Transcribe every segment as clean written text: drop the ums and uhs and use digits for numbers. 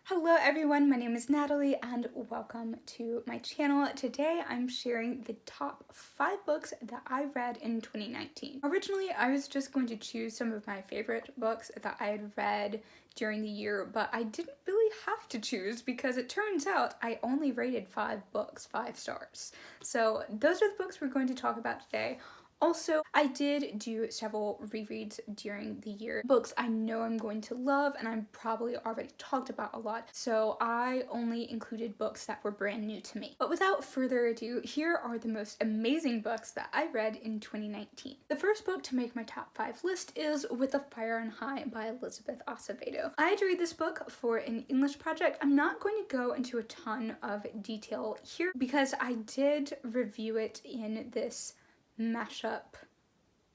Hello everyone, my name is Natalie and welcome to my channel. Today I'm sharing the top 5 books that I read in 2019. Originally I was just going to choose some of my favorite books that I had read during the year, but I didn't really have to choose because it turns out I only rated 5 books 5 stars. So those are the books we're going to talk about today. Also, I did do several rereads during the year. Books I know I'm going to love and I'm probably already talked about a lot, so I only included books that were brand new to me. But without further ado, here are the most amazing books that I read in 2019. The first book to make my top 5 list is With the Pyre and High by Elizabeth Acevedo. I had to read this book for an English project. I'm not going to go into a ton of detail here because I did review it in this mashup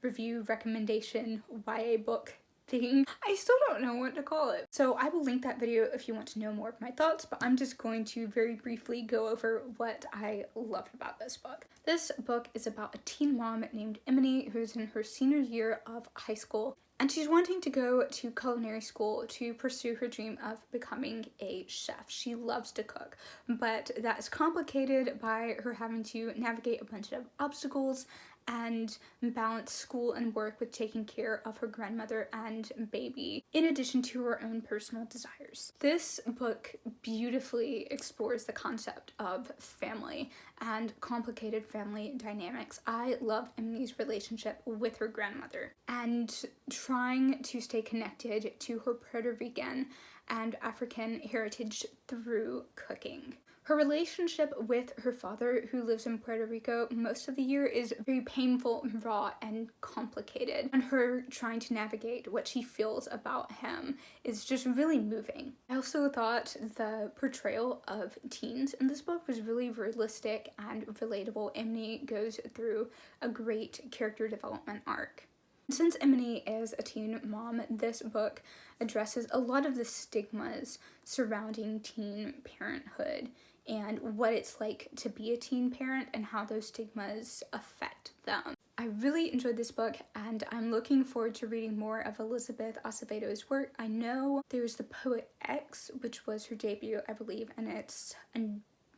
review recommendation YA book thing. I still don't know what to call it. So I will link that video if you want to know more of my thoughts, but I'm just going to very briefly go over what I loved about this book. This book is about a teen mom named Emily who's in her senior year of high school, and she's wanting to go to culinary school to pursue her dream of becoming a chef. She loves to cook, but that is complicated by her having to navigate a bunch of obstacles and balance school and work with taking care of her grandmother and baby, in addition to her own personal desires. This book beautifully explores the concept of family and complicated family dynamics. I loved Emily's relationship with her grandmother and trying to stay connected to her Puerto Rican and African heritage through cooking. Her relationship with her father, who lives in Puerto Rico most of the year, is very painful, raw, and complicated. And her trying to navigate what she feels about him is just really moving. I also thought the portrayal of teens in this book was really realistic and relatable. Emily goes through a great character development arc. Since Emily is a teen mom, this book addresses a lot of the stigmas surrounding teen parenthood and what it's like to be a teen parent and how those stigmas affect them. I really enjoyed this book and I'm looking forward to reading more of Elizabeth Acevedo's work. I know there's The Poet X, which was her debut, I believe, and it's a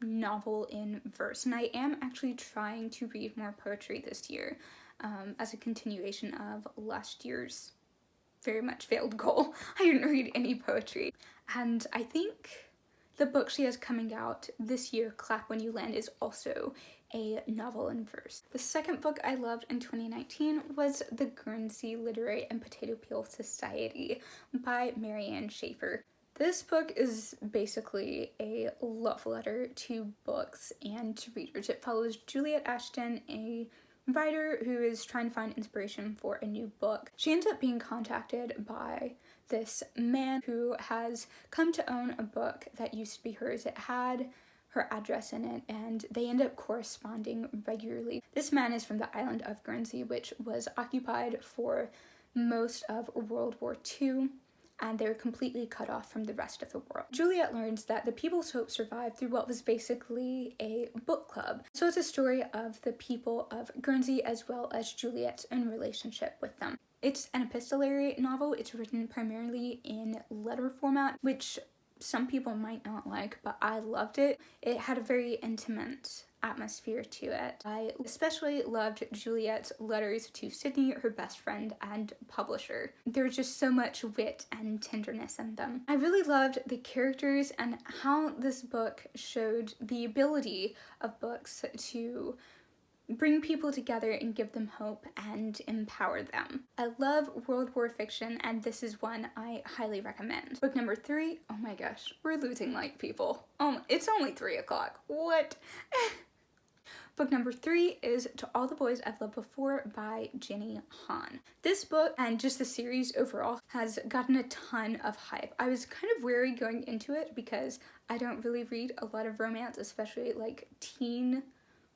novel in verse, and I am actually trying to read more poetry this year as a continuation of last year's very much failed goal. I didn't read any poetry, and I think the book she has coming out this year, Clap When You Land, is also a novel in verse. The second book I loved in 2019 was The Guernsey Literary and Potato Peel Society by Marianne Schaefer. This book is basically a love letter to books and to readers. It follows Juliet Ashton, a writer who is trying to find inspiration for a new book. She ends up being contacted by this man who has come to own a book that used to be hers. It had her address in it, and they end up corresponding regularly. This man is from the island of Guernsey, which was occupied for most of World War II, and they're completely cut off from the rest of the world. Juliet learns that the People's Hope survived through what was basically a book club. So it's a story of the people of Guernsey as well as Juliet's own relationship with them. It's an epistolary novel. It's written primarily in letter format, which some people might not like, but I loved it. It had a very intimate atmosphere to it. I especially loved Juliet's letters to Sydney, her best friend and publisher. There's just so much wit and tenderness in them. I really loved the characters and how this book showed the ability of books to bring people together and give them hope and empower them. I love World War fiction, and this is one I highly recommend. Book number 3, oh my gosh, we're losing light, people. It's only 3 o'clock, what? Book number 3 is To All the Boys I've Loved Before by Jenny Han. This book, and just the series overall, has gotten a ton of hype. I was kind of wary going into it because I don't really read a lot of romance, especially like teen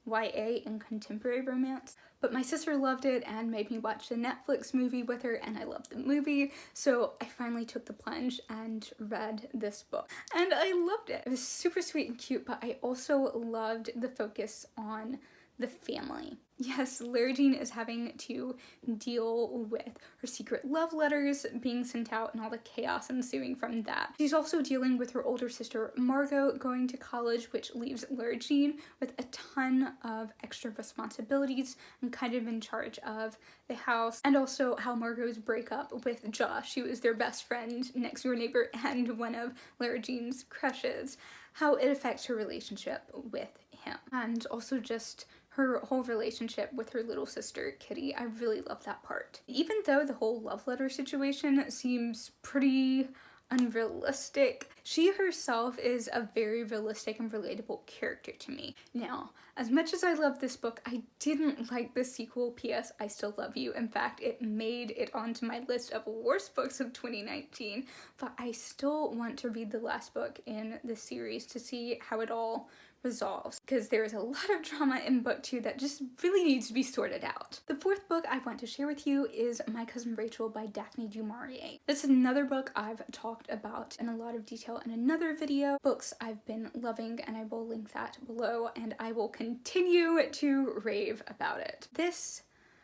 YA and contemporary romance, but my sister loved it and made me watch the Netflix movie with her, and I loved the movie, so I finally took the plunge and read this book, and I loved it. It was super sweet and cute, but I also loved the focus on the family. Yes, Lara Jean is having to deal with her secret love letters being sent out and all the chaos ensuing from that. She's also dealing with her older sister Margot going to college, which leaves Lara Jean with a ton of extra responsibilities and kind of in charge of the house. And also how Margot's breakup with Josh, who is their best friend, next door neighbor, and one of Lara Jean's crushes, how it affects her relationship with him. And also just her whole relationship with her little sister, Kitty. I really love that part. Even though the whole love letter situation seems pretty unrealistic, she herself is a very realistic and relatable character to me. Now, as much as I love this book, I didn't like the sequel, P.S. I Still Love You. In fact, it made it onto my list of worst books of 2019, but I still want to read the last book in the series to see how it all resolves, because there's a lot of drama in book 2 that just really needs to be sorted out. The fourth book I want to share with you is My Cousin Rachel by Daphne du Maurier. This is another book I've talked about in a lot of detail in another video. Books I've been loving, and I will link that below, and I will continue to rave about it. This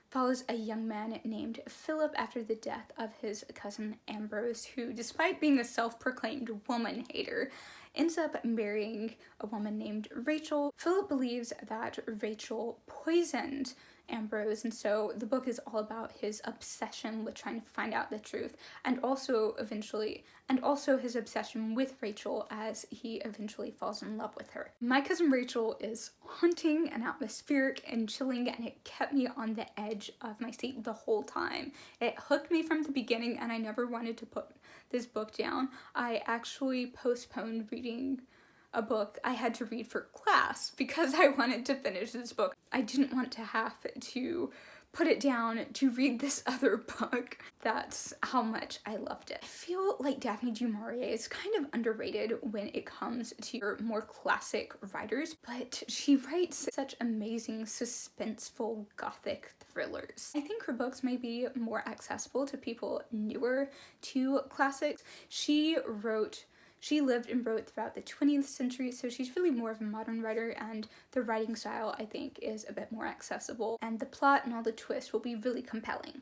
follows a young man named Philip after the death of his cousin Ambrose, who, despite being a self-proclaimed woman hater, ends up marrying a woman named Rachel. Philip believes that Rachel poisoned Ambrose, and so the book is all about his obsession with trying to find out the truth, and also his obsession with Rachel as he eventually falls in love with her. My Cousin Rachel is haunting and atmospheric and chilling, and it kept me on the edge of my seat the whole time. It hooked me from the beginning, and I never wanted to put this book down. I actually postponed reading a book I had to read for class because I wanted to finish this book. I didn't want to have to put it down to read this other book. That's how much I loved it. I feel like Daphne du Maurier is kind of underrated when it comes to her more classic writers, but she writes such amazing suspenseful gothic thrillers. I think her books may be more accessible to people newer to classics. She lived and wrote throughout the 20th century, so she's really more of a modern writer, and the writing style, I think, is a bit more accessible, and the plot and all the twists will be really compelling.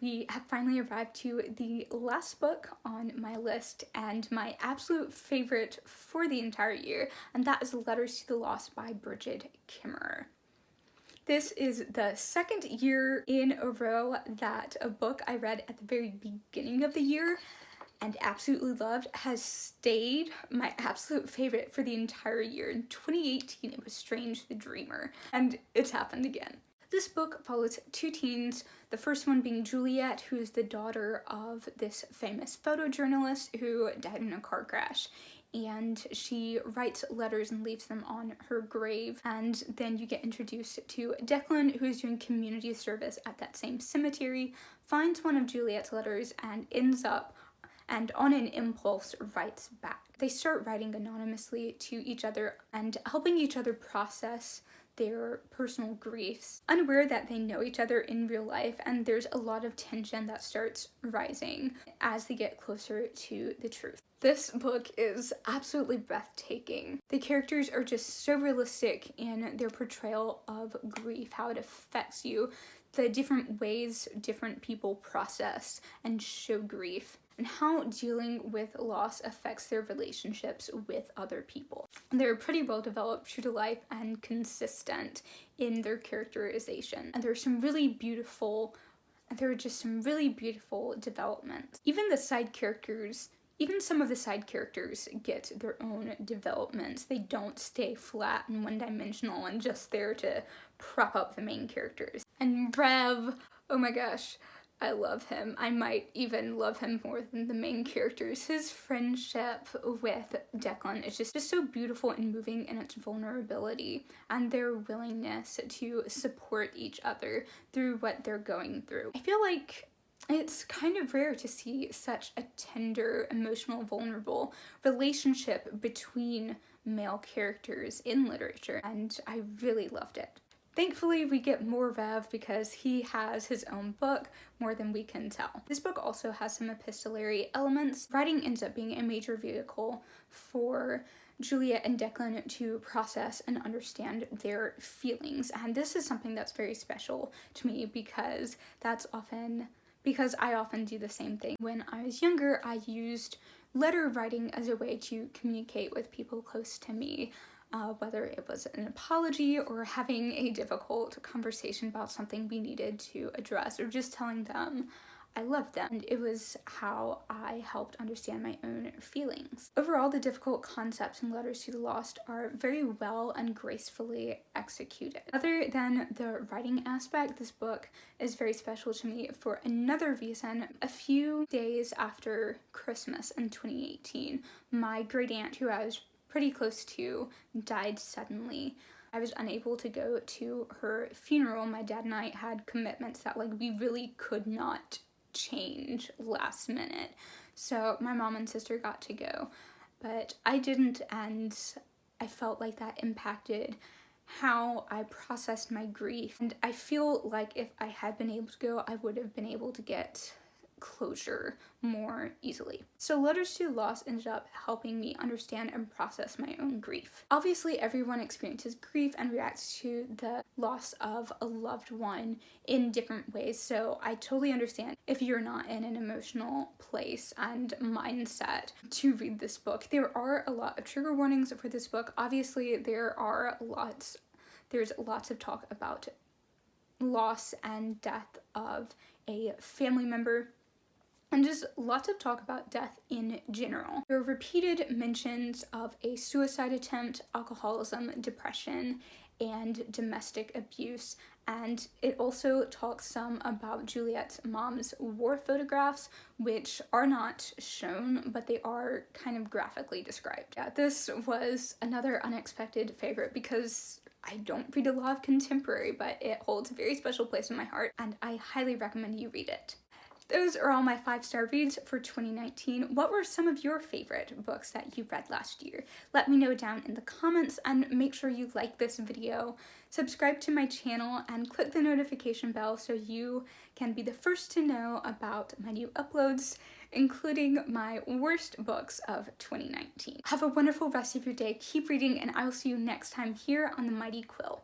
We have finally arrived to the last book on my list, and my absolute favorite for the entire year, and that is Letters to the Lost by Bridget Kimmerer. This is the second year in a row that a book I read at the very beginning of the year and absolutely loved has stayed my absolute favorite for the entire year. In 2018, it was Strange the Dreamer, and it's happened again. This book follows two teens, the first one being Juliet, who is the daughter of this famous photojournalist who died in a car crash. And she writes letters and leaves them on her grave. And then you get introduced to Declan, who is doing community service at that same cemetery, finds one of Juliet's letters and and on an impulse writes back. They start writing anonymously to each other and helping each other process their personal griefs, unaware that they know each other in real life, and there's a lot of tension that starts rising as they get closer to the truth. This book is absolutely breathtaking. The characters are just so realistic in their portrayal of grief, how it affects you, the different ways different people process and show grief, and how dealing with loss affects their relationships with other people. They're pretty well developed, true to life, and consistent in their characterization. And there are just some really beautiful developments. Even some of the side characters get their own developments. They don't stay flat and one-dimensional and just there to prop up the main characters. And Rev, oh my gosh, I love him. I might even love him more than the main characters. His friendship with Declan is just so beautiful and moving in its vulnerability and their willingness to support each other through what they're going through. I feel like it's kind of rare to see such a tender, emotional, vulnerable relationship between male characters in literature, and I really loved it. Thankfully, we get more Rev because he has his own book more than we can tell. This book also has some epistolary elements. Writing ends up being a major vehicle for Juliet and Declan to process and understand their feelings, and this is something that's very special to me because I often do the same thing. When I was younger, I used letter writing as a way to communicate with people close to me, whether it was an apology or having a difficult conversation about something we needed to address, or just telling them I loved them. And it was how I helped understand my own feelings. Overall, the difficult concepts in Letters to the Lost are very well and gracefully executed. Other than the writing aspect, this book is very special to me for another reason. A few days after Christmas in 2018, my great aunt, who I was pretty close to, died suddenly. I was unable to go to her funeral. My dad and I had commitments that we really could not change last minute. So my mom and sister got to go, but I didn't, and I felt like that impacted how I processed my grief. And I feel like if I had been able to go, I would have been able to get closure more easily. So Letters to the Lost ended up helping me understand and process my own grief. Obviously, everyone experiences grief and reacts to the loss of a loved one in different ways, so I totally understand if you're not in an emotional place and mindset to read this book. There are a lot of trigger warnings for this book. Obviously, there's lots of talk about loss and death of a family member, and just lots of talk about death in general. There are repeated mentions of a suicide attempt, alcoholism, depression, and domestic abuse, and it also talks some about Juliet's mom's war photographs, which are not shown, but they are kind of graphically described. Yeah, this was another unexpected favorite because I don't read a lot of contemporary, but it holds a very special place in my heart, and I highly recommend you read it. Those are all my 5-star reads for 2019. What were some of your favorite books that you read last year? Let me know down in the comments, and make sure you like this video, subscribe to my channel, and click the notification bell so you can be the first to know about my new uploads, including my worst books of 2019. Have a wonderful rest of your day, keep reading, and I will see you next time here on The Mighty Quill.